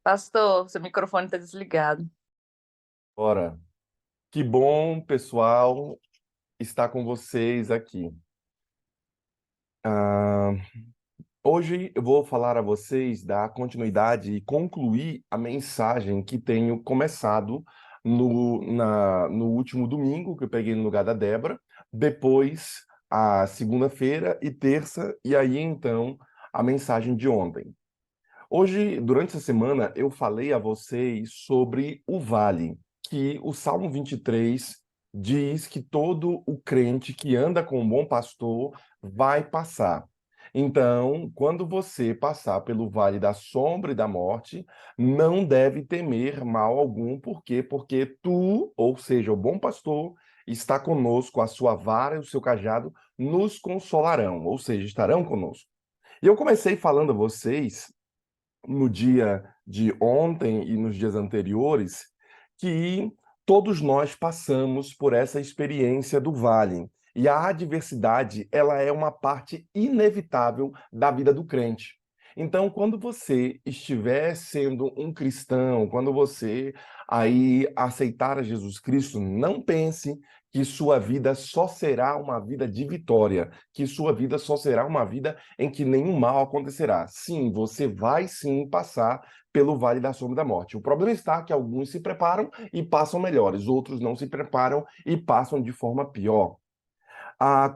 Pastor, seu microfone está desligado. Ora, que bom, pessoal, estar com vocês aqui. Ah, hoje eu vou falar a vocês da continuidade e concluir a mensagem que tenho começado no último domingo, que eu peguei no lugar da Débora, depois a segunda-feira e terça, e aí então a mensagem de ontem. Hoje, durante essa semana, eu falei a vocês sobre o vale, que o Salmo 23 diz que todo o crente que anda com um bom pastor vai passar. Então, quando você passar pelo vale da sombra e da morte, não deve temer mal algum. Por quê? Porque tu, ou seja, o bom pastor, está conosco, a sua vara e o seu cajado nos consolarão, ou seja, estarão conosco. E eu comecei falando a vocês no dia de ontem e nos dias anteriores, que todos nós passamos por essa experiência do vale. E a adversidade, ela é uma parte inevitável da vida do crente. Então, quando você estiver sendo um cristão, quando você aí aceitar a Jesus Cristo, não pense que sua vida só será uma vida de vitória, que sua vida só será uma vida em que nenhum mal acontecerá. Sim, você vai sim passar pelo vale da sombra da morte. O problema está que alguns se preparam e passam melhores, outros não se preparam e passam de forma pior.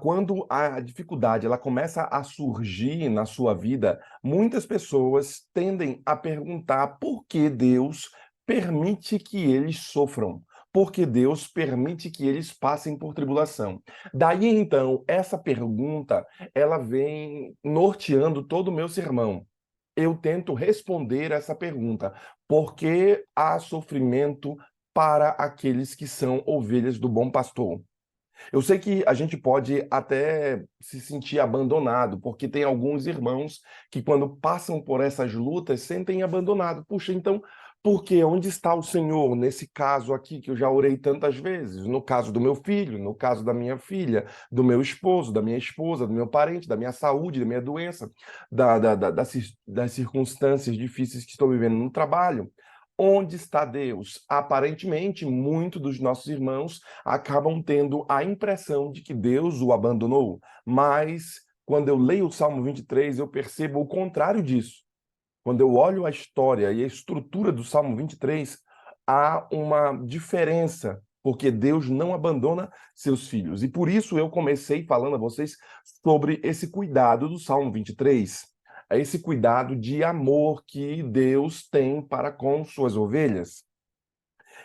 Quando a dificuldade ela começa a surgir na sua vida, muitas pessoas tendem a perguntar por que Deus permite que eles sofram. Porque Deus permite que eles passem por tribulação. Daí então, essa pergunta, ela vem norteando todo o meu sermão. Eu tento responder essa pergunta: por que há sofrimento para aqueles que são ovelhas do bom pastor? Eu sei que a gente pode até se sentir abandonado, porque tem alguns irmãos que, quando passam por essas lutas, sentem abandonado. Puxa, então, por quê? Onde está o Senhor nesse caso aqui que eu já orei tantas vezes? No caso do meu filho, no caso da minha filha, do meu esposo, da minha esposa, do meu parente, da minha saúde, da minha doença, das circunstâncias difíceis que estou vivendo no trabalho. Onde está Deus? Aparentemente, muitos dos nossos irmãos acabam tendo a impressão de que Deus o abandonou. Mas, quando eu leio o Salmo 23, eu percebo o contrário disso. Quando eu olho a história e a estrutura do Salmo 23, há uma diferença, porque Deus não abandona seus filhos. E por isso eu comecei falando a vocês sobre esse cuidado do Salmo 23, esse cuidado de amor que Deus tem para com suas ovelhas.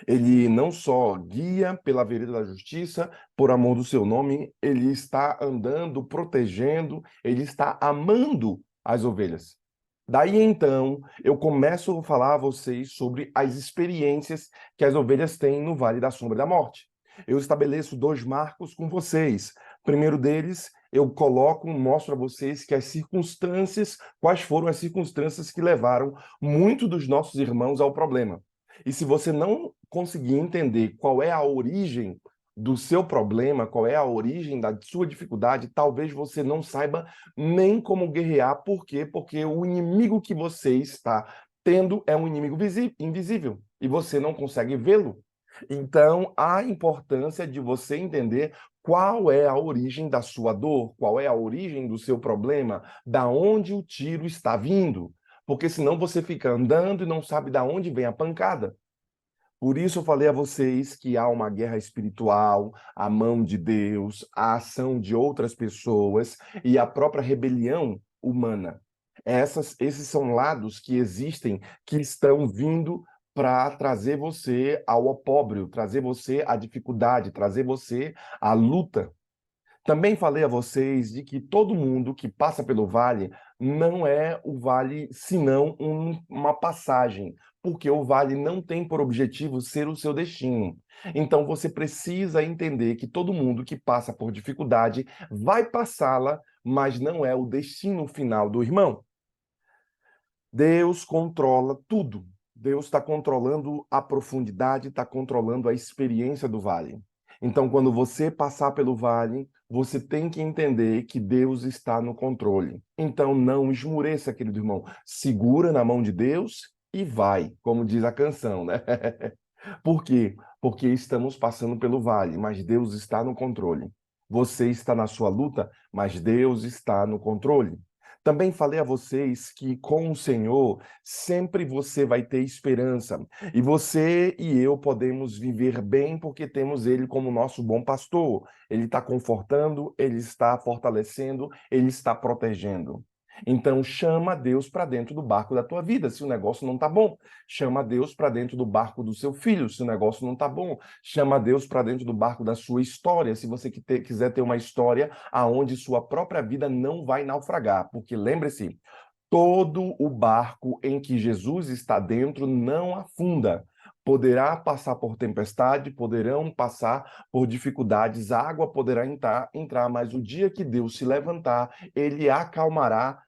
Ele não só guia pela vereda da justiça, por amor do seu nome, ele está andando, protegendo, ele está amando as ovelhas. Daí então, eu começo a falar a vocês sobre as experiências que as ovelhas têm no Vale da Sombra da Morte. Eu estabeleço dois marcos com vocês. Primeiro deles, eu coloco, mostro a vocês que as circunstâncias, quais foram as circunstâncias que levaram muitos dos nossos irmãos ao problema. E se você não conseguir entender qual é a origem do seu problema, qual é a origem da sua dificuldade, talvez você não saiba nem como guerrear. Por quê? Porque o inimigo que você está tendo é um inimigo invisível e você não consegue vê-lo. Então, a importância de você entender qual é a origem da sua dor, qual é a origem do seu problema, da onde o tiro está vindo. Porque senão você fica andando e não sabe da onde vem a pancada. Por isso eu falei a vocês que há uma guerra espiritual, a mão de Deus, a ação de outras pessoas e a própria rebelião humana. Esses são lados que existem, que estão vindo para trazer você ao opróbrio, trazer você à dificuldade, trazer você à luta. Também falei a vocês de que todo mundo que passa pelo vale não é o vale senão uma passagem, porque o vale não tem por objetivo ser o seu destino. Então você precisa entender que todo mundo que passa por dificuldade vai passá-la, mas não é o destino final do irmão. Deus controla tudo. Deus está controlando a profundidade, está controlando a experiência do vale. Então, quando você passar pelo vale, você tem que entender que Deus está no controle. Então, não esmureça, querido irmão. Segura na mão de Deus e vai, como diz a canção, né? Por quê? Porque estamos passando pelo vale, mas Deus está no controle. Você está na sua luta, mas Deus está no controle. Também falei a vocês que com o Senhor sempre você vai ter esperança. E você e eu podemos viver bem porque temos Ele como nosso bom pastor. Ele está confortando, Ele está fortalecendo, Ele está protegendo. Então chama Deus para dentro do barco da tua vida, se o negócio não está bom. Chama Deus para dentro do barco do seu filho, se o negócio não está bom. Chama Deus para dentro do barco da sua história, se você quiser ter uma história aonde sua própria vida não vai naufragar. Porque lembre-se, todo o barco em que Jesus está dentro não afunda. Poderá passar por tempestade, poderão passar por dificuldades, a água poderá entrar, mas o dia que Deus se levantar, ele acalmará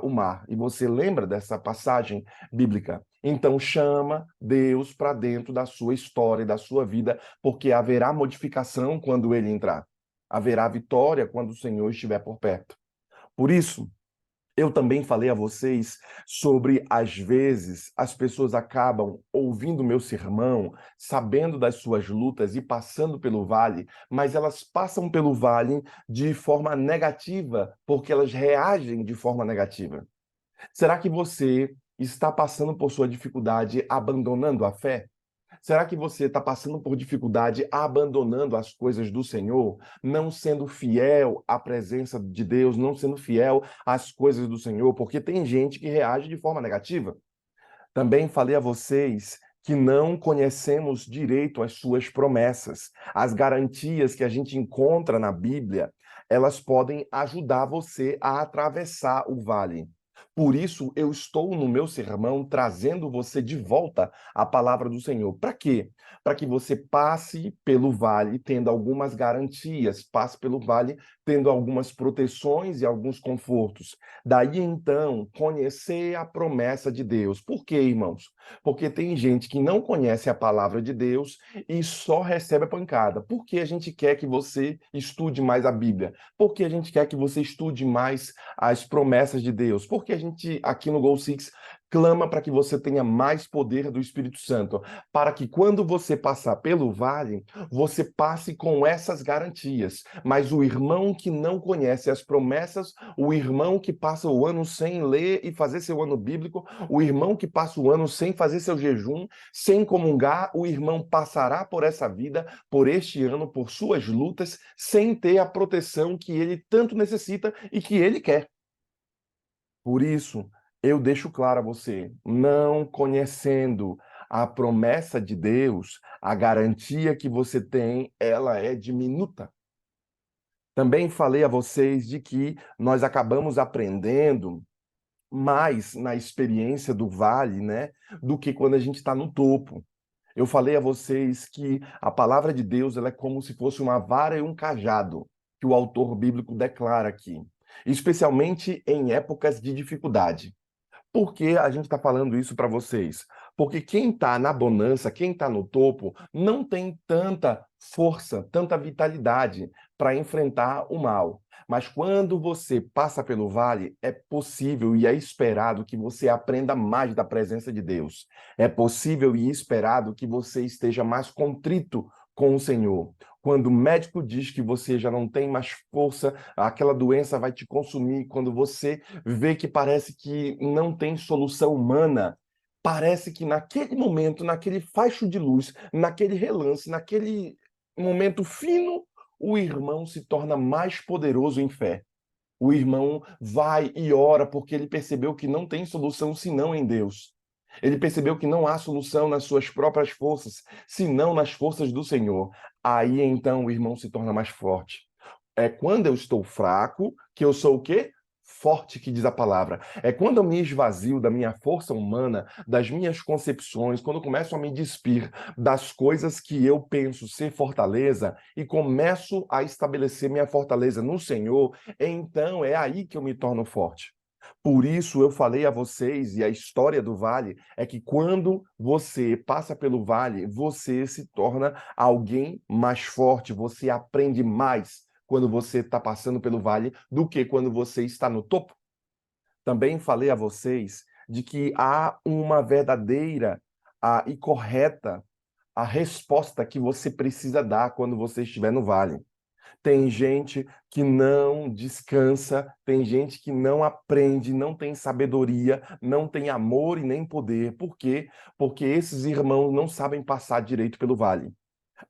o mar. E você lembra dessa passagem bíblica? Então chama Deus para dentro da sua história, da sua vida, porque haverá modificação quando ele entrar. Haverá vitória quando o Senhor estiver por perto. Por isso, eu também falei a vocês sobre, às vezes, as pessoas acabam ouvindo meu sermão, sabendo das suas lutas e passando pelo vale, mas elas passam pelo vale de forma negativa, porque elas reagem de forma negativa. Será que você está passando por sua dificuldade abandonando a fé? Será que você está passando por dificuldade abandonando as coisas do Senhor, não sendo fiel à presença de Deus, não sendo fiel às coisas do Senhor? Porque tem gente que reage de forma negativa. Também falei a vocês que não conhecemos direito as suas promessas. As garantias que a gente encontra na Bíblia, elas podem ajudar você a atravessar o vale. Por isso, eu estou no meu sermão trazendo você de volta à palavra do Senhor. Para quê? Para que você passe pelo vale tendo algumas garantias, passe pelo vale tendo algumas proteções e alguns confortos. Daí então, conhecer a promessa de Deus. Por quê, irmãos? Porque tem gente que não conhece a palavra de Deus e só recebe a pancada. Por que a gente quer que você estude mais a Bíblia? Por que a gente quer que você estude mais as promessas de Deus? Porque a gente, aqui no Goal Six, clama para que você tenha mais poder do Espírito Santo, para que quando você passar pelo vale, você passe com essas garantias. Mas o irmão que não conhece as promessas, o irmão que passa o ano sem ler e fazer seu ano bíblico, o irmão que passa o ano sem fazer seu jejum, sem comungar, o irmão passará por essa vida, por este ano, por suas lutas, sem ter a proteção que ele tanto necessita e que ele quer. Por isso, eu deixo claro a você, não conhecendo a promessa de Deus, a garantia que você tem, ela é diminuta. Também falei a vocês de que nós acabamos aprendendo mais na experiência do vale, né, do que quando a gente está no topo. Eu falei a vocês que a palavra de Deus ela é como se fosse uma vara e um cajado, que o autor bíblico declara aqui, especialmente em épocas de dificuldade. Por que a gente está falando isso para vocês? Porque quem está na bonança, quem está no topo, não tem tanta força, tanta vitalidade para enfrentar o mal. Mas quando você passa pelo vale, é possível e é esperado que você aprenda mais da presença de Deus. É possível e esperado que você esteja mais contrito com o Senhor. Quando o médico diz que você já não tem mais força, aquela doença vai te consumir, quando você vê que parece que não tem solução humana, parece que naquele momento, naquele facho de luz, naquele relance, naquele momento fino, o irmão se torna mais poderoso em fé. O irmão vai e ora porque ele percebeu que não tem solução senão em Deus. Ele percebeu que não há solução nas suas próprias forças, senão nas forças do Senhor. Aí então o irmão se torna mais forte. É quando eu estou fraco que eu sou o quê? Forte, que diz a palavra. É quando eu me esvazio da minha força humana, das minhas concepções, quando eu começo a me despir das coisas que eu penso ser fortaleza e começo a estabelecer minha fortaleza no Senhor, então é aí que eu me torno forte. Por isso eu falei a vocês, e a história do vale é que quando você passa pelo vale, você se torna alguém mais forte, você aprende mais quando você está passando pelo vale do que quando você está no topo. Também falei a vocês de que há uma verdadeira e correta a resposta que você precisa dar quando você estiver no vale. Tem gente que não descansa, tem gente que não aprende, não tem sabedoria, não tem amor e nem poder. Por quê? Porque esses irmãos não sabem passar direito pelo vale.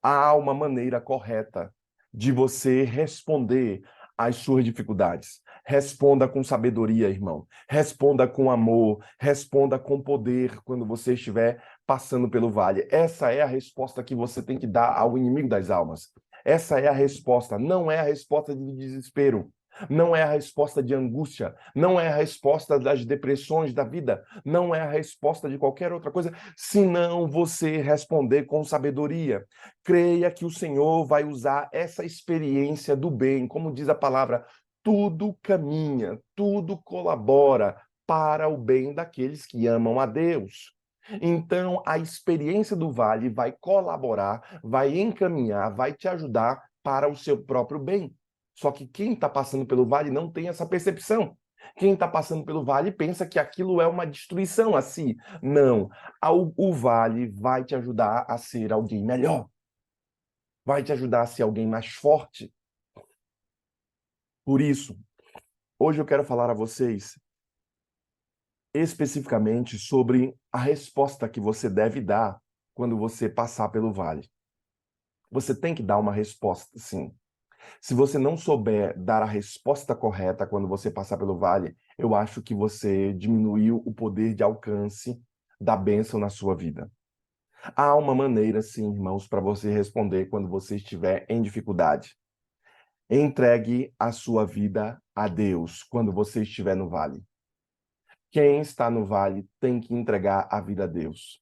Há uma maneira correta de você responder às suas dificuldades. Responda com sabedoria, irmão. Responda com amor. Responda com poder quando você estiver passando pelo vale. Essa é a resposta que você tem que dar ao inimigo das almas. Essa é a resposta. Não é a resposta de desespero. Não é a resposta de angústia, não é a resposta das depressões da vida, não é a resposta de qualquer outra coisa, senão você responder com sabedoria. Creia que o Senhor vai usar essa experiência do bem, como diz a palavra, tudo caminha, tudo colabora para o bem daqueles que amam a Deus. Então, a experiência do vale vai colaborar, vai encaminhar, vai te ajudar para o seu próprio bem. Só que quem está passando pelo vale não tem essa percepção. Quem está passando pelo vale pensa que aquilo é uma destruição a si. Não. O vale vai te ajudar a ser alguém melhor. Vai te ajudar a ser alguém mais forte. Por isso, hoje eu quero falar a vocês especificamente sobre a resposta que você deve dar quando você passar pelo vale. Você tem que dar uma resposta, sim. Se você não souber dar a resposta correta quando você passar pelo vale, eu acho que você diminuiu o poder de alcance da bênção na sua vida. Há uma maneira, sim, irmãos, para você responder quando você estiver em dificuldade. Entregue a sua vida a Deus quando você estiver no vale. Quem está no vale tem que entregar a vida a Deus.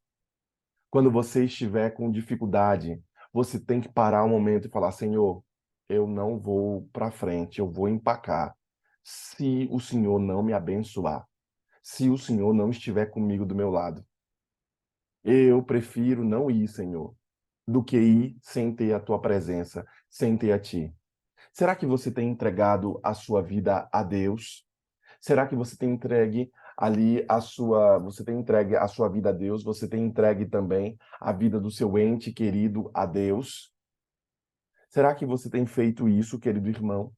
Quando você estiver com dificuldade, você tem que parar um momento e falar: Senhor, eu não vou para frente, eu vou empacar. Se o Senhor não me abençoar, se o Senhor não estiver comigo do meu lado, eu prefiro não ir, Senhor, do que ir sem ter a tua presença, sem ter a ti. Será que você tem entregado a sua vida a Deus? Será que você tem entregue você tem entregue a sua vida a Deus? Você tem entregue também a vida do seu ente querido a Deus? Será que você tem feito isso, querido irmão?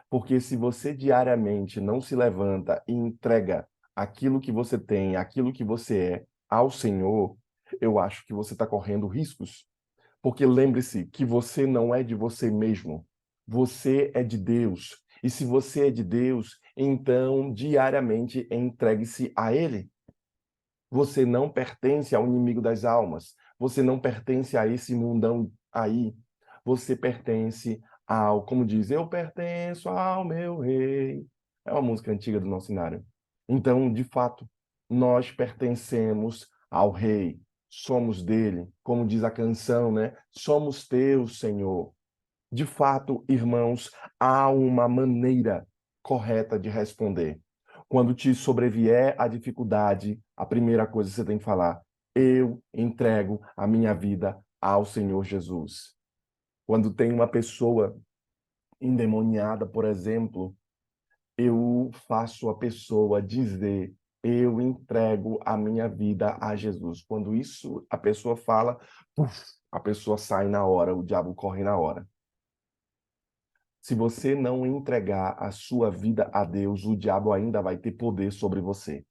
Porque se você diariamente não se levanta e entrega aquilo que você tem, aquilo que você é ao Senhor, eu acho que você está correndo riscos. Porque lembre-se que você não é de você mesmo. Você é de Deus. E se você é de Deus, então diariamente entregue-se a Ele. Você não pertence ao inimigo das almas. Você não pertence a esse mundão aí. Você pertence ao, como diz, eu pertenço ao meu rei. É uma música antiga do nosso cenário. Então, de fato, nós pertencemos ao rei. Somos dele, como diz a canção, né? Somos teus, Senhor. De fato, irmãos, há uma maneira correta de responder. Quando te sobrevier a dificuldade, a primeira coisa que você tem que falar: eu entrego a minha vida ao Senhor Jesus. Quando tem uma pessoa endemoniada, por exemplo, eu faço a pessoa dizer: eu entrego a minha vida a Jesus. Quando isso a pessoa fala, puf, a pessoa sai na hora, o diabo corre na hora. Se você não entregar a sua vida a Deus, o diabo ainda vai ter poder sobre você.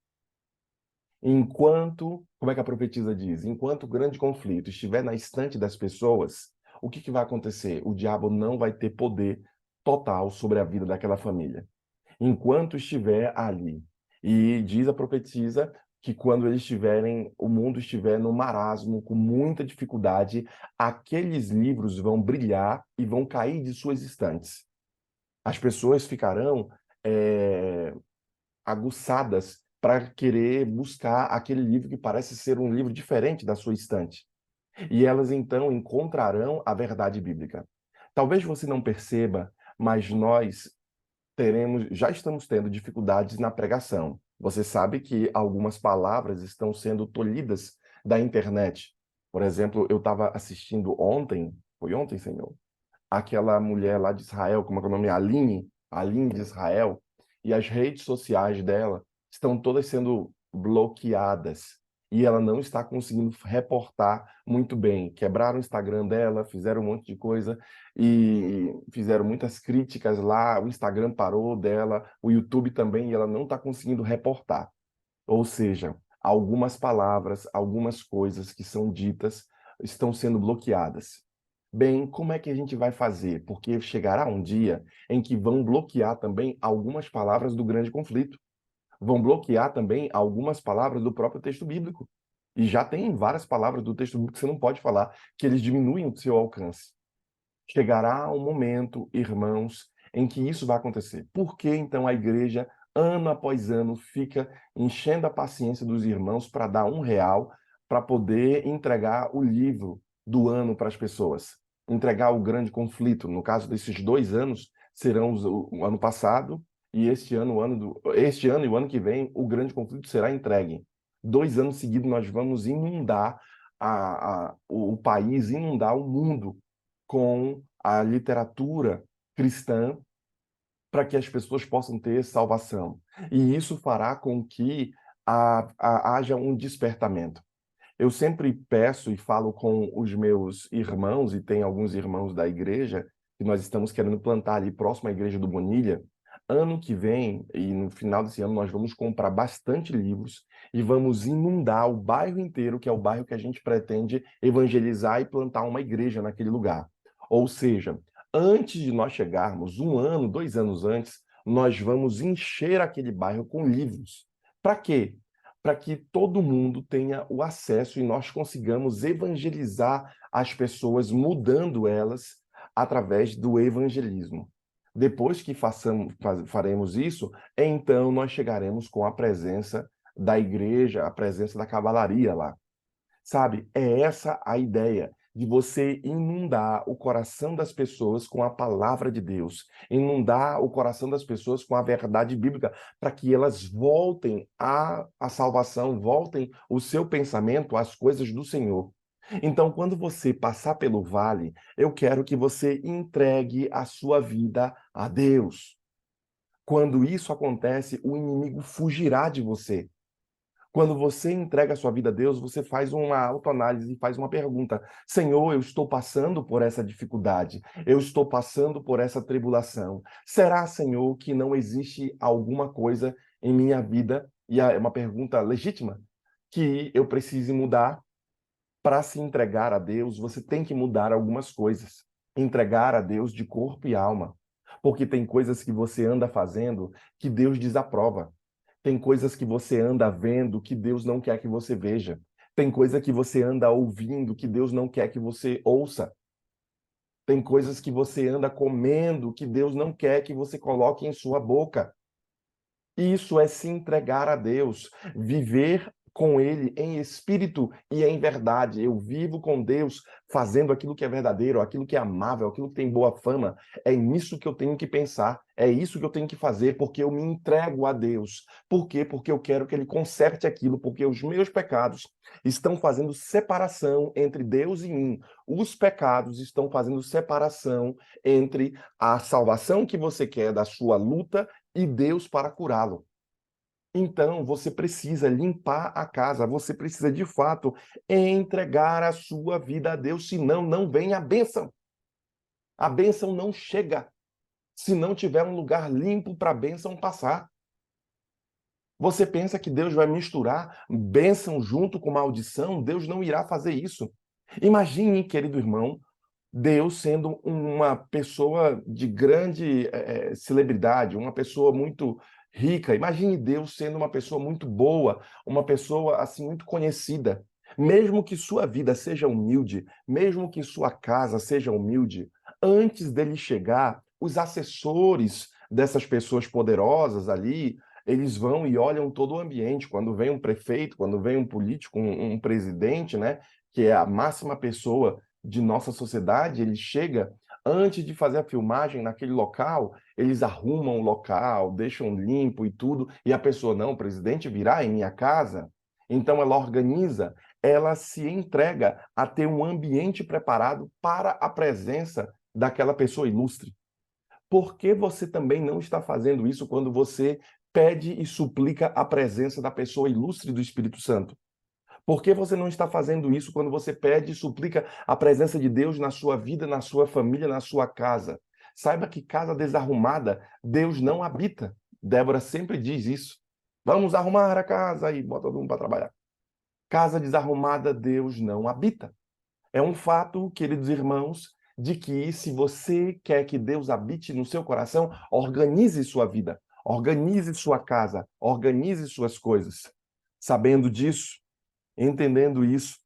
Enquanto, como é que a profetisa diz? Enquanto o grande conflito estiver na estante das pessoas, o que vai acontecer? O diabo não vai ter poder total sobre a vida daquela família. Enquanto estiver ali. E diz a profetisa que quando eles estiverem, o mundo estiver no marasmo, com muita dificuldade, aqueles livros vão brilhar e vão cair de suas estantes. As pessoas ficarão aguçadas para querer buscar aquele livro que parece ser um livro diferente da sua estante. E elas então encontrarão a verdade bíblica. Talvez você não perceba, mas nós já estamos tendo dificuldades na pregação. Você sabe que algumas palavras estão sendo tolhidas da internet. Por exemplo, eu estava assistindo ontem, foi ontem, Senhor, aquela mulher lá de Israel, como é que é o nome? Aline de Israel, e as redes sociais dela estão todas sendo bloqueadas e ela não está conseguindo reportar muito bem. Quebraram o Instagram dela, fizeram um monte de coisa e fizeram muitas críticas lá, o Instagram parou dela, o YouTube também, e ela não está conseguindo reportar. Ou seja, algumas palavras, algumas coisas que são ditas estão sendo bloqueadas. Bem, como é que a gente vai fazer? Porque chegará um dia em que vão bloquear também algumas palavras do grande conflito. Vão bloquear também algumas palavras do próprio texto bíblico. E já tem várias palavras do texto bíblico que você não pode falar, que eles diminuem o seu alcance. Chegará um momento, irmãos, em que isso vai acontecer. Por que então a igreja, ano após ano, fica enchendo a paciência dos irmãos para dar R$ 1 para poder entregar o livro do ano para as pessoas? Entregar o grande conflito. No caso desses 2 anos, serão o ano passado, e este ano e o ano que vem, o grande conflito será entregue. 2 anos seguidos, nós vamos inundar o país, inundar o mundo com a literatura cristã para que as pessoas possam ter salvação. E isso fará com que haja um despertamento. Eu sempre peço e falo com os meus irmãos, e tem alguns irmãos da igreja, que nós estamos querendo plantar ali próximo à igreja do Bonilha. Ano que vem, e no final desse ano, nós vamos comprar bastante livros e vamos inundar o bairro inteiro, que é o bairro que a gente pretende evangelizar e plantar uma igreja naquele lugar. Ou seja, antes de nós chegarmos, 1 ano, 2 anos antes, nós vamos encher aquele bairro com livros. Para quê? Para que todo mundo tenha o acesso e nós consigamos evangelizar as pessoas, mudando elas através do evangelismo. Depois que faremos isso, então nós chegaremos com a presença da igreja, a presença da cavalaria lá. Sabe, é essa a ideia de você inundar o coração das pessoas com a palavra de Deus, inundar o coração das pessoas com a verdade bíblica, para que elas voltem à salvação, voltem o seu pensamento às coisas do Senhor. Então, quando você passar pelo vale, eu quero que você entregue a sua vida a Deus. Quando isso acontece, o inimigo fugirá de você. Quando você entrega a sua vida a Deus, você faz uma autoanálise e faz uma pergunta: Senhor, eu estou passando por essa dificuldade, eu estou passando por essa tribulação. Será, Senhor, que não existe alguma coisa em minha vida, e é uma pergunta legítima, que eu precise mudar? Para se entregar a Deus, você tem que mudar algumas coisas. Entregar a Deus de corpo e alma. Porque tem coisas que você anda fazendo que Deus desaprova. Tem coisas que você anda vendo que Deus não quer que você veja. Tem coisa que você anda ouvindo que Deus não quer que você ouça. Tem coisas que você anda comendo que Deus não quer que você coloque em sua boca. Isso é se entregar a Deus, viver com Ele em espírito e em verdade. Eu vivo com Deus fazendo aquilo que é verdadeiro, aquilo que é amável, aquilo que tem boa fama. É nisso que eu tenho que pensar, é isso que eu tenho que fazer, porque eu me entrego a Deus. Por quê? Porque eu quero que Ele conserte aquilo, porque os meus pecados estão fazendo separação entre Deus e mim. Os pecados estão fazendo separação entre a salvação que você quer da sua luta e Deus para curá-lo. Então, você precisa limpar a casa, você precisa, de fato, entregar a sua vida a Deus, senão não vem a bênção. A bênção não chega se não tiver um lugar limpo para a bênção passar. Você pensa que Deus vai misturar bênção junto com maldição? Deus não irá fazer isso. Imagine, querido irmão, Deus sendo uma pessoa de grande celebridade, uma pessoa muito rica. Imagine Deus sendo uma pessoa muito boa, uma pessoa assim muito conhecida. Mesmo que sua vida seja humilde, mesmo que sua casa seja humilde, antes dele chegar, os assessores dessas pessoas poderosas ali, eles vão e olham todo o ambiente. Quando vem um prefeito, quando vem um político, um presidente, né, que é a máxima pessoa de nossa sociedade, ele chega, antes de fazer a filmagem naquele local, eles arrumam o local, deixam limpo e tudo, e a pessoa, não, o presidente virá em minha casa. Então ela organiza, ela se entrega a ter um ambiente preparado para a presença daquela pessoa ilustre. Por que você também não está fazendo isso quando você pede e suplica a presença da pessoa ilustre do Espírito Santo. Por que você não está fazendo isso quando você pede e suplica a presença de Deus na sua vida, na sua família, na sua casa? Saiba que casa desarrumada, Deus não habita. Débora sempre diz isso. Vamos arrumar a casa e bota todo mundo para trabalhar. Casa desarrumada, Deus não habita. É um fato, queridos irmãos, de que se você quer que Deus habite no seu coração, organize sua vida, organize sua casa, organize suas coisas. Sabendo disso, entendendo isso,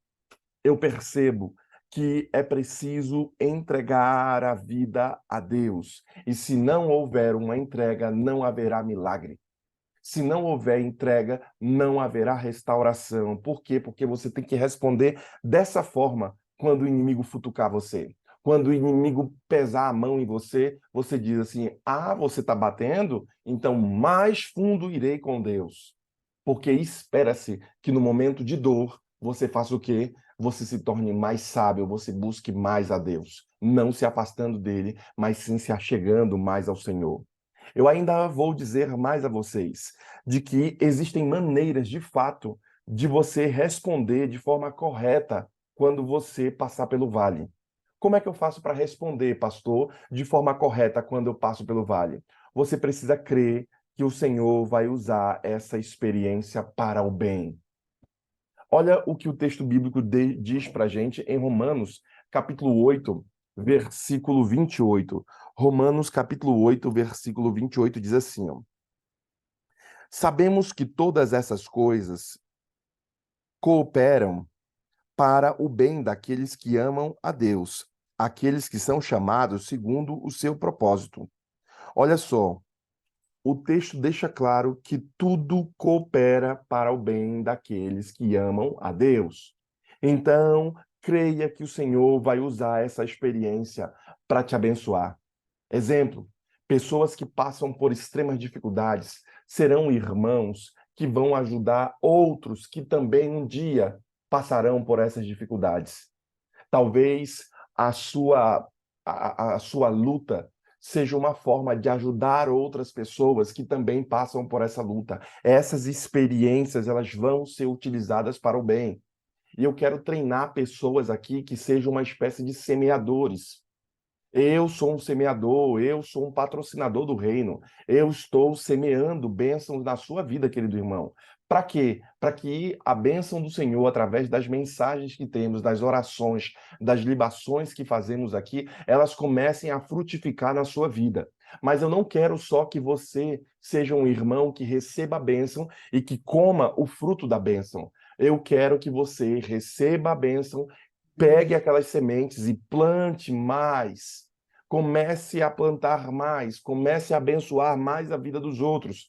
eu percebo que é preciso entregar a vida a Deus. E se não houver uma entrega, não haverá milagre. Se não houver entrega, não haverá restauração. Por quê? Porque você tem que responder dessa forma quando o inimigo futucar você. Quando o inimigo pesar a mão em você, você diz assim: ah, você está batendo? Então mais fundo irei com Deus. Porque espera-se que no momento de dor, você faça o quê? Você se torne mais sábio, você busque mais a Deus. Não se afastando dele, mas sim se achegando mais ao Senhor. Eu ainda vou dizer mais a vocês de que existem maneiras, de fato, de você responder de forma correta quando você passar pelo vale. Como é que eu faço para responder, pastor, de forma correta quando eu passo pelo vale? Você precisa crer que o Senhor vai usar essa experiência para o bem. Olha o que o texto bíblico diz para a gente em Romanos, capítulo 8, versículo 28. Romanos, capítulo 8, versículo 28 diz assim, ó: sabemos que todas essas coisas cooperam para o bem daqueles que amam a Deus, aqueles que são chamados segundo o seu propósito. Olha só, o texto deixa claro que tudo coopera para o bem daqueles que amam a Deus. Então, creia que o Senhor vai usar essa experiência para te abençoar. Exemplo, pessoas que passam por extremas dificuldades serão irmãos que vão ajudar outros que também um dia passarão por essas dificuldades. Talvez a sua luta seja uma forma de ajudar outras pessoas que também passam por essa luta. Essas experiências, elas vão ser utilizadas para o bem. E eu quero treinar pessoas aqui que sejam uma espécie de semeadores. Eu sou um semeador, eu sou um patrocinador do reino. Eu estou semeando bênçãos na sua vida, querido irmão. Para quê? Para que a bênção do Senhor, através das mensagens que temos, das orações, das libações que fazemos aqui, elas comecem a frutificar na sua vida. Mas eu não quero só que você seja um irmão que receba a bênção e que coma o fruto da bênção. Eu quero que você receba a bênção, pegue aquelas sementes e plante mais. Comece a plantar mais, comece a abençoar mais a vida dos outros.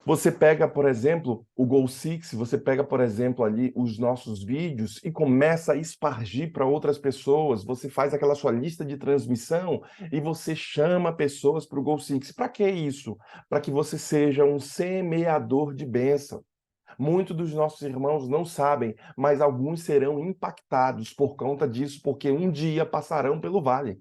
Você pega, por exemplo, o Goal Six, você pega, por exemplo, ali os nossos vídeos e começa a espargir para outras pessoas. Você faz aquela sua lista de transmissão e você chama pessoas para o Goal Six. Para que isso? Para que você seja um semeador de bênção. Muitos dos nossos irmãos não sabem, mas alguns serão impactados por conta disso, porque um dia passarão pelo vale.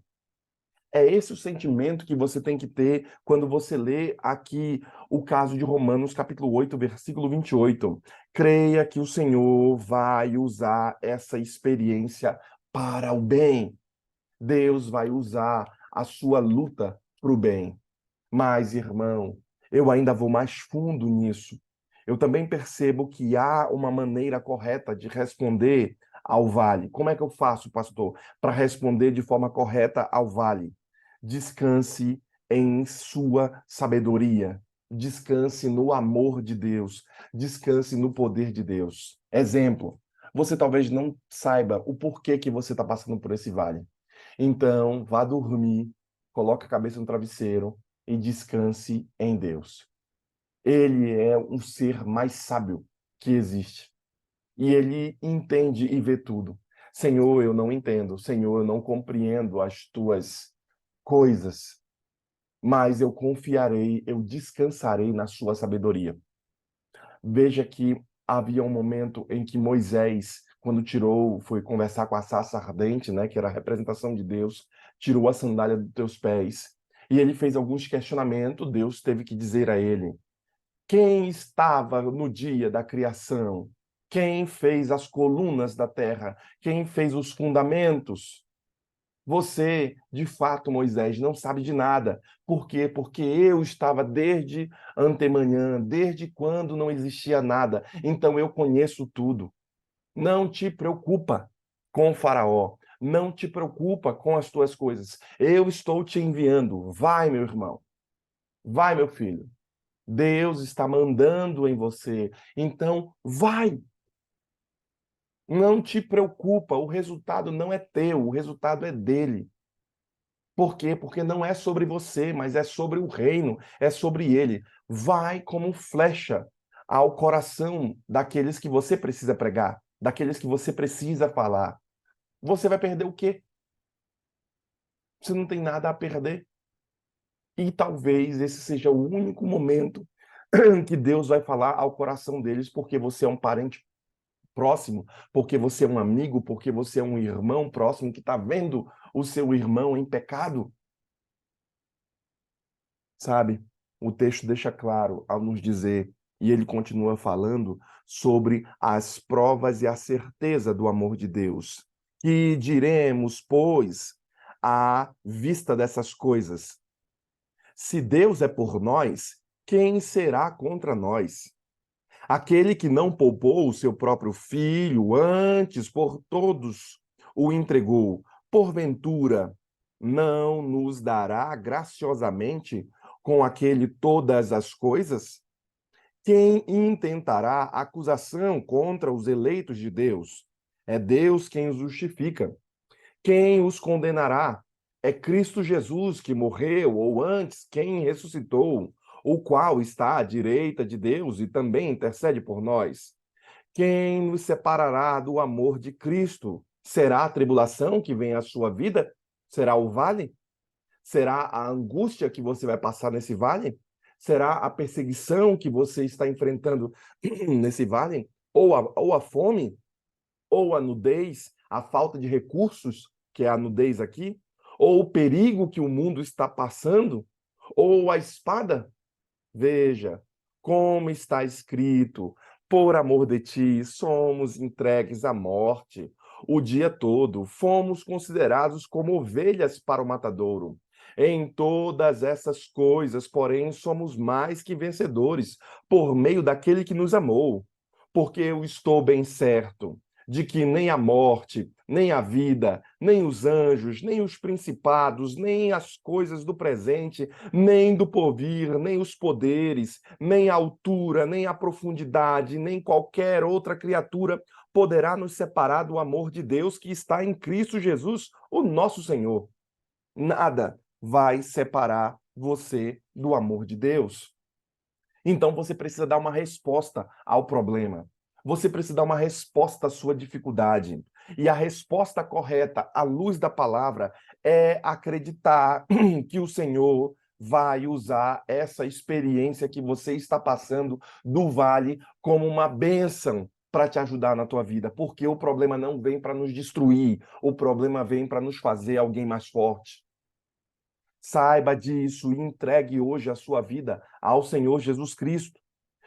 É esse o sentimento que você tem que ter quando você lê aqui o caso de Romanos, capítulo 8, versículo 28. Creia que o Senhor vai usar essa experiência para o bem. Deus vai usar a sua luta para o bem. Mas, irmão, eu ainda vou mais fundo nisso. Eu também percebo que há uma maneira correta de responder ao vale. Como é que eu faço, pastor, para responder de forma correta ao vale? Descanse em sua sabedoria. Descanse no amor de Deus. Descanse no poder de Deus. Exemplo, você talvez não saiba o porquê que você está passando por esse vale. Então, vá dormir, coloque a cabeça no travesseiro e descanse em Deus. Ele é um ser mais sábio que existe. E ele entende e vê tudo. Senhor, eu não entendo. Senhor, eu não compreendo as tuas coisas. Mas eu confiarei, eu descansarei na sua sabedoria. Veja que havia um momento em que Moisés, quando foi conversar com a sarça ardente, né, que era a representação de Deus, tirou a sandália dos teus pés. E ele fez alguns questionamentos, Deus teve que dizer a ele: quem estava no dia da criação? Quem fez as colunas da terra? Quem fez os fundamentos? Você, de fato, Moisés, não sabe de nada. Por quê? Porque eu estava desde antemanhã, desde quando não existia nada. Então eu conheço tudo. Não te preocupa com o Faraó. Não te preocupa com as tuas coisas. Eu estou te enviando. Vai, meu irmão. Vai, meu filho. Deus está mandando em você. Então, vai. Não te preocupa. O resultado não é teu. O resultado é dele. Por quê? Porque não é sobre você, mas é sobre o reino, é sobre ele. Vai como flecha ao coração daqueles que você precisa pregar, daqueles que você precisa falar. Você vai perder o quê? Você não tem nada a perder. E talvez esse seja o único momento que Deus vai falar ao coração deles, porque você é um parente próximo, porque você é um amigo, porque você é um irmão próximo que está vendo o seu irmão em pecado. Sabe? O texto deixa claro ao nos dizer, e ele continua falando sobre as provas e a certeza do amor de Deus. Que diremos, pois, à vista dessas coisas? Se Deus é por nós, quem será contra nós? Aquele que não poupou o seu próprio filho, antes por todos o entregou, porventura não nos dará graciosamente com aquele todas as coisas? Quem intentará acusação contra os eleitos de Deus? É Deus quem os justifica. Quem os condenará? É Cristo Jesus que morreu, ou antes, quem ressuscitou, o qual está à direita de Deus e também intercede por nós. Quem nos separará do amor de Cristo? Será a tribulação que vem à sua vida? Será o vale? Será a angústia que você vai passar nesse vale? Será a perseguição que você está enfrentando nesse vale? Ou a fome? Ou a nudez, a falta de recursos, que é a nudez aqui, ou o perigo que o mundo está passando, ou a espada. Veja, como está escrito: por amor de ti somos entregues à morte. O dia todo fomos considerados como ovelhas para o matadouro. Em todas essas coisas, porém, somos mais que vencedores por meio daquele que nos amou. Porque eu estou bem certo de que nem a morte, nem a vida, nem os anjos, nem os principados, nem as coisas do presente, nem do porvir, nem os poderes, nem a altura, nem a profundidade, nem qualquer outra criatura poderá nos separar do amor de Deus que está em Cristo Jesus, o nosso Senhor. Nada vai separar você do amor de Deus. Então você precisa dar uma resposta ao problema. Você precisa dar uma resposta à sua dificuldade. E a resposta correta, à luz da palavra, é acreditar que o Senhor vai usar essa experiência que você está passando do vale como uma bênção para te ajudar na tua vida, porque o problema não vem para nos destruir, o problema vem para nos fazer alguém mais forte. Saiba disso e entregue hoje a sua vida ao Senhor Jesus Cristo.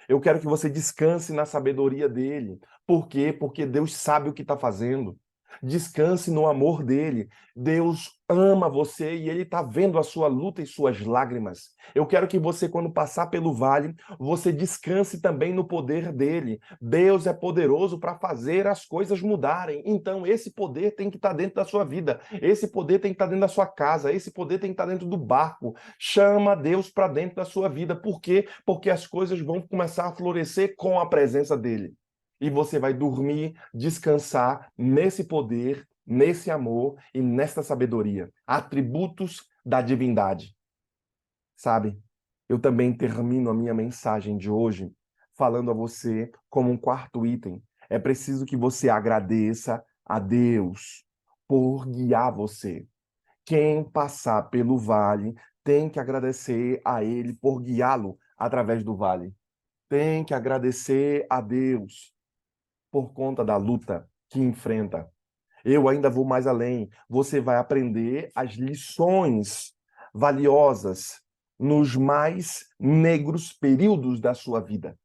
Eu quero que você descanse na sabedoria dele. Por quê? Porque Deus sabe o que está fazendo. Descanse no amor dele. Deus ama você e ele está vendo a sua luta e suas lágrimas. Eu quero que você, quando passar pelo vale, você descanse também no poder dele. Deus é poderoso para fazer as coisas mudarem. Então, esse poder tem que estar dentro da sua vida. Esse poder tem que estar dentro da sua casa. Esse poder tem que estar dentro do barco. Chama Deus para dentro da sua vida. Por quê? Porque as coisas vão começar a florescer com a presença dele. E você vai dormir, descansar nesse poder, nesse amor e nesta sabedoria. Atributos da divindade. Sabe? Eu também termino a minha mensagem de hoje falando a você como um quarto item. É preciso que você agradeça a Deus por guiar você. Quem passar pelo vale tem que agradecer a Ele por guiá-lo através do vale. Tem que agradecer a Deus por conta da luta que enfrenta. Eu ainda vou mais além. Você vai aprender as lições valiosas nos mais negros períodos da sua vida.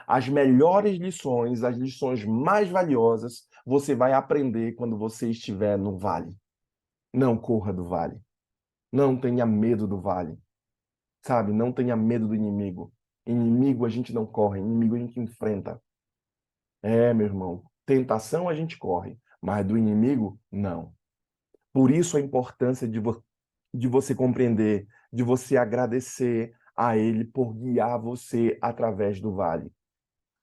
As melhores lições, as lições mais valiosas, você vai aprender quando você estiver no vale. Não corra do vale. Não tenha medo do vale. Sabe? Não tenha medo do inimigo. Inimigo a gente não corre, inimigo a gente enfrenta. Meu irmão, tentação a gente corre, mas do inimigo, não. Por isso a importância de você compreender, de você agradecer a Ele por guiar você através do vale.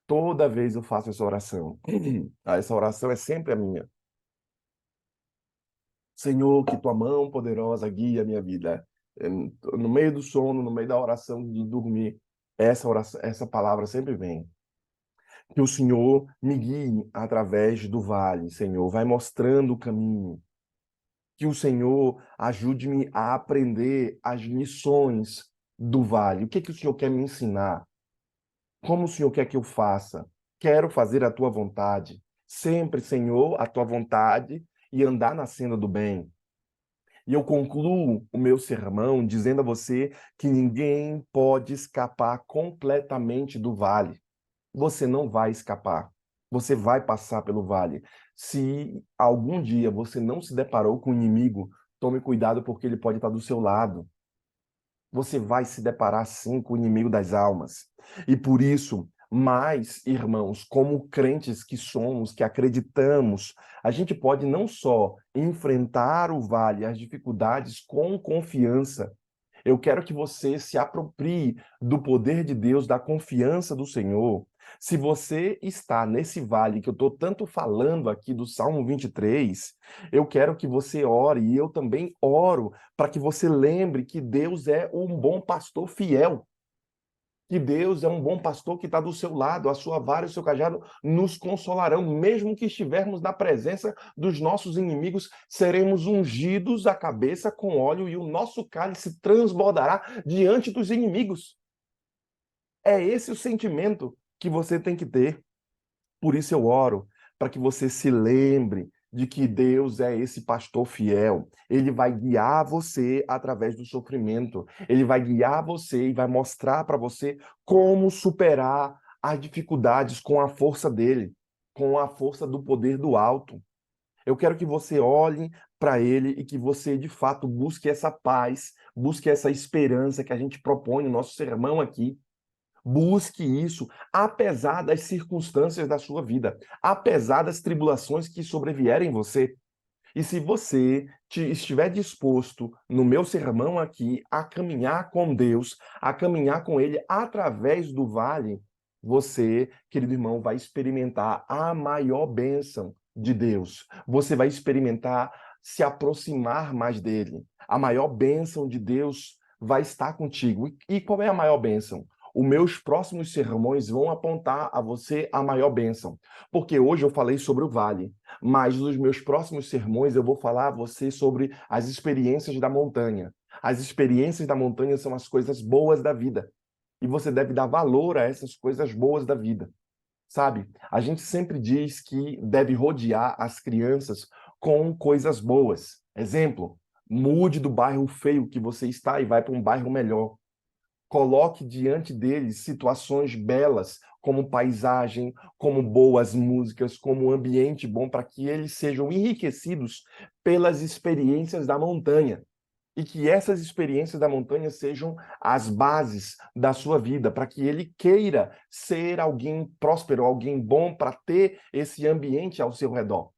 Toda vez eu faço essa oração. Essa oração é sempre a minha. Senhor, que tua mão poderosa guie a minha vida. No meio do sono, no meio da oração de dormir, essa oração, essa palavra sempre vem. Que o Senhor me guie através do vale, Senhor, vai mostrando o caminho. Que o Senhor ajude-me a aprender as lições do vale. O que o Senhor quer me ensinar? Como o Senhor quer que eu faça? Quero fazer a tua vontade. Sempre, Senhor, a tua vontade e andar na senda do bem. E eu concluo o meu sermão dizendo a você que ninguém pode escapar completamente do vale. Você não vai escapar. Você vai passar pelo vale. Se algum dia você não se deparou com o inimigo, tome cuidado porque ele pode estar do seu lado. Você vai se deparar sim com o inimigo das almas. E por isso, mais, irmãos, como crentes que somos, que acreditamos, a gente pode não só enfrentar o vale, as dificuldades com confiança. Eu quero que você se aproprie do poder de Deus, da confiança do Senhor. Se você está nesse vale que eu estou tanto falando aqui do Salmo 23, eu quero que você ore, e eu também oro, para que você lembre que Deus é um bom pastor fiel. Que Deus é um bom pastor que está do seu lado, a sua vara e o seu cajado nos consolarão, mesmo que estivermos na presença dos nossos inimigos, seremos ungidos a cabeça com óleo e o nosso cálice transbordará diante dos inimigos. É esse o sentimento que você tem que ter. Por isso eu oro para que você se lembre de que Deus é esse pastor fiel. Ele vai guiar você através do sofrimento. Ele vai guiar você e vai mostrar para você como superar as dificuldades com a força dele, com a força do poder do alto. Eu quero que você olhe para ele e que você, de fato, busque essa paz, busque essa esperança que a gente propõe no nosso sermão aqui. Busque isso, apesar das circunstâncias da sua vida, apesar das tribulações que sobrevierem em você. E se você estiver disposto, no meu sermão aqui, a caminhar com Deus, a caminhar com Ele através do vale, você, querido irmão, vai experimentar a maior bênção de Deus. Você vai experimentar se aproximar mais dele. A maior bênção de Deus vai estar contigo. E qual é a maior bênção? Os meus próximos sermões vão apontar a você a maior bênção. Porque hoje eu falei sobre o vale, mas nos meus próximos sermões eu vou falar a você sobre as experiências da montanha. As experiências da montanha são as coisas boas da vida. E você deve dar valor a essas coisas boas da vida. Sabe? A gente sempre diz que deve rodear as crianças com coisas boas. Exemplo, mude do bairro feio que você está e vai para um bairro melhor. Coloque diante deles situações belas, como paisagem, como boas músicas, como ambiente bom, para que eles sejam enriquecidos pelas experiências da montanha. E que essas experiências da montanha sejam as bases da sua vida, para que ele queira ser alguém próspero, alguém bom, para ter esse ambiente ao seu redor.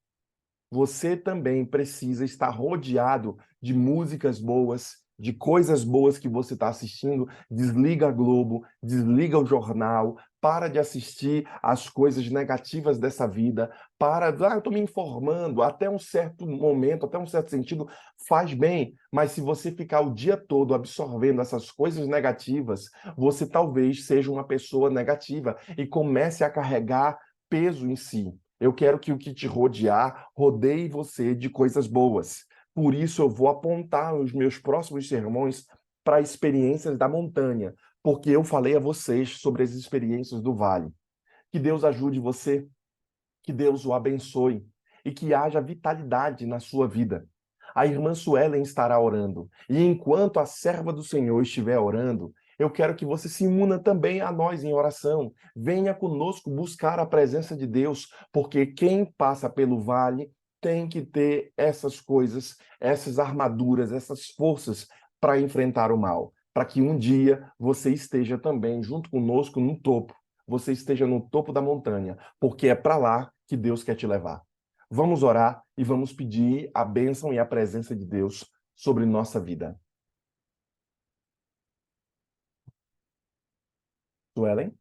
Você também precisa estar rodeado de músicas boas, de coisas boas que você está assistindo. Desliga a Globo, desliga o jornal, para de assistir as coisas negativas dessa vida, eu estou me informando, até um certo momento, até um certo sentido, faz bem, mas se você ficar o dia todo absorvendo essas coisas negativas, você talvez seja uma pessoa negativa e comece a carregar peso em si. Eu quero que o que te rodear rodeie você de coisas boas. Por isso, eu vou apontar os meus próximos sermões para experiências da montanha, porque eu falei a vocês sobre as experiências do vale. Que Deus ajude você, que Deus o abençoe e que haja vitalidade na sua vida. A irmã Suelen estará orando. E enquanto a serva do Senhor estiver orando, eu quero que você se imuna também a nós em oração. Venha conosco buscar a presença de Deus, porque quem passa pelo vale tem que ter essas coisas, essas armaduras, essas forças para enfrentar o mal, para que um dia você esteja também junto conosco no topo. Você esteja no topo da montanha, porque é para lá que Deus quer te levar. Vamos orar e vamos pedir a bênção e a presença de Deus sobre nossa vida. Suelen?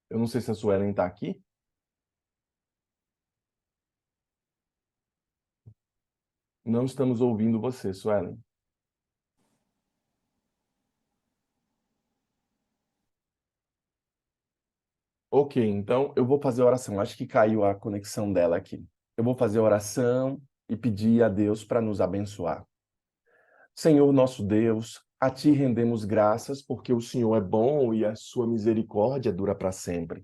Eu não sei se a Suelen está aqui. Não estamos ouvindo você, Suelen. Ok, então eu vou fazer a oração. Acho que caiu a conexão dela aqui. Eu vou fazer a oração e pedir a Deus para nos abençoar. Senhor nosso Deus, a Ti rendemos graças porque o Senhor é bom e a sua misericórdia dura para sempre.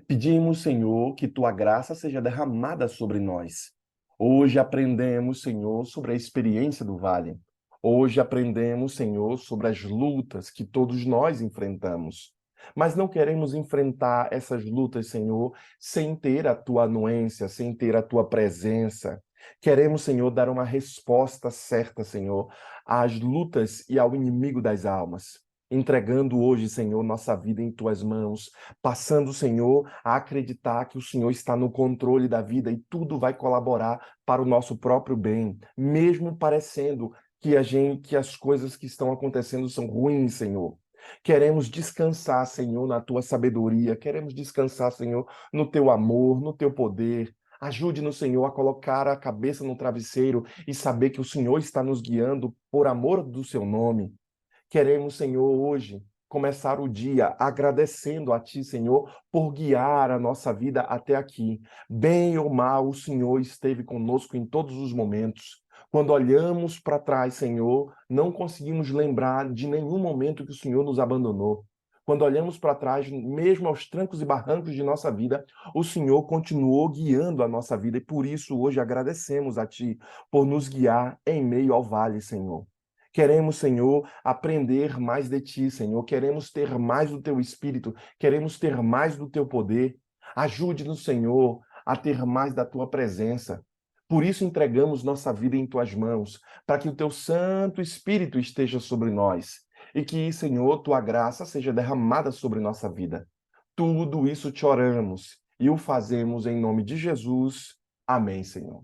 Pedimos, Senhor, que Tua graça seja derramada sobre nós. Hoje aprendemos, Senhor, sobre a experiência do vale. Hoje aprendemos, Senhor, sobre as lutas que todos nós enfrentamos. Mas não queremos enfrentar essas lutas, Senhor, sem ter a Tua anuência, sem ter a Tua presença. Queremos, Senhor, dar uma resposta certa, Senhor, às lutas e ao inimigo das almas. Entregando hoje, Senhor, nossa vida em Tuas mãos, passando, Senhor, a acreditar que o Senhor está no controle da vida e tudo vai colaborar para o nosso próprio bem, mesmo parecendo que as coisas que estão acontecendo são ruins, Senhor. Queremos descansar, Senhor, na tua sabedoria, queremos descansar, Senhor, no teu amor, no teu poder. Ajude-nos, Senhor, a colocar a cabeça no travesseiro e saber que o Senhor está nos guiando por amor do seu nome. Queremos, Senhor, hoje começar o dia agradecendo a Ti, Senhor, por guiar a nossa vida até aqui. Bem ou mal, o Senhor esteve conosco em todos os momentos. Quando olhamos para trás, Senhor, não conseguimos lembrar de nenhum momento que o Senhor nos abandonou. Quando olhamos para trás, mesmo aos trancos e barrancos de nossa vida, o Senhor continuou guiando a nossa vida e por isso hoje agradecemos a Ti por nos guiar em meio ao vale, Senhor. Queremos, Senhor, aprender mais de Ti, Senhor. Queremos ter mais do Teu Espírito. Queremos ter mais do Teu poder. Ajude-nos, Senhor, a ter mais da Tua presença. Por isso entregamos nossa vida em Tuas mãos, para que o Teu Santo Espírito esteja sobre nós e que, Senhor, Tua graça seja derramada sobre nossa vida. Tudo isso te oramos e o fazemos em nome de Jesus. Amém, Senhor.